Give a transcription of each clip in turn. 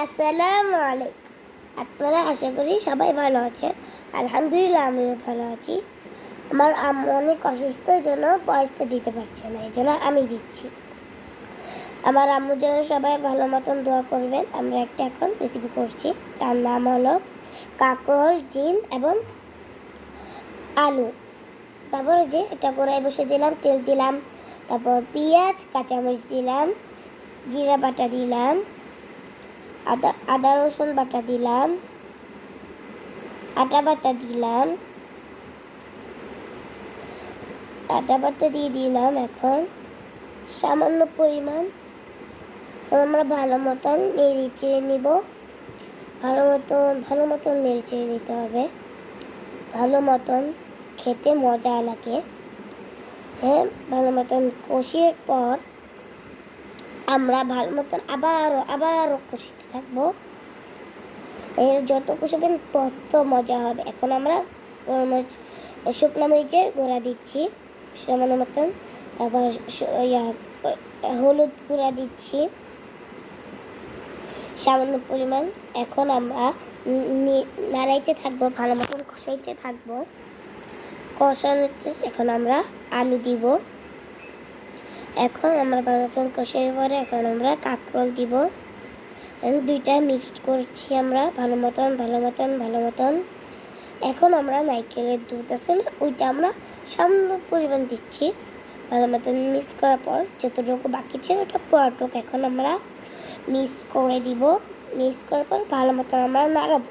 আসসালামু আলাইকুম। আপনারা আশা করি সবাই ভালো আছেন। আলহামদুলিল্লাহ আমিও ভালো আছি। আমার আম্মু অনেক অসুস্থ, জন্য ভয়েসটা দিতে পারছে না, এই জন্য আমি দিচ্ছি। আমার আম্মুর জন্য সবাই ভালো মতন দোয়া করবেন। আমরা একটা এখন রেসিপি করছি, তার নাম হলো কাঁকরোল, ডিম এবং আলু। তারপরে যে এটা কড়াই বসে দিলাম, তেল দিলাম, তারপর পেঁয়াজ কাঁচামরিচ দিলাম, জিরা বাটা দিলাম, আদা রসুন বাটা দিলাম, আটা বাটা দিলাম, আটা বাটা দিয়ে দিলাম। এখন সামান্য পরিমাণ আমরা ভালো মতন নেড়ে চেড়ে নিব। ভালো মতন নেড়ে চেড়ে নিতে হবে, ভালো মতন খেতে মজা লাগে। হ্যাঁ, ভালো মতন কষিয়ে পর আমরা ভালো মতন আবারও কষিতে থাকবো। এর যত কষাবেন তত মজা হবে। এখন আমরা শুকনো মরিচের গুঁড়া দিচ্ছি সামান্য মতন, তারপর হলুদ গুঁড়া দিচ্ছি সামান্য পরিমাণ। এখন আমরা নাড়াইতে থাকবো, ভালো মতন কষাইতে থাকবো। কষানোতে এখন আমরা আলু দিব। এখন আমরা ভালো মতন কষানোর পরে এখন আমরা কাঁকরোল দিব। দুইটা মিক্সড করছি আমরা ভালো মতন। এখন আমরা নারকেলের দুধ আছে না, ওইটা আমরা সামান্য পরিমাণ দিচ্ছি। ভালো মতন মিক্স করার পর যতটুকু বাকি ছিল ওটা পুরোটুক এখন আমরা মিক্স করে দিব। মিক্স করার পর ভালো মতন আমরা নাড়াবো।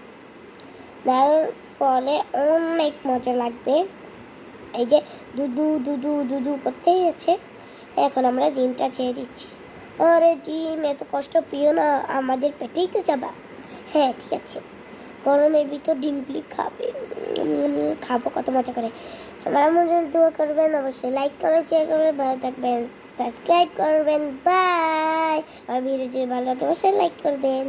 নাড়ার ফলে অনেক মজা লাগবে। এই যে দুদু করতেই আছে। এখন আমরা ডিমটা ছেড়ে দিচ্ছি। আরে ডিম এত কষ্ট প্রিয় না, আমাদের পেটেই তো যাবা। হ্যাঁ ঠিক আছে, গরমের ভিতর ডিমগুলি খাবো কত মজা করে। আমার মনে দোয়া করবেন, অবশ্যই লাইক কমেন্ট শেয়ার করবেন, ভালো থাকবেন, সাবস্ক্রাইব করবেন। বাই। আমার ভিডিও যদি ভালো লাগে অবশ্যই লাইক করবেন।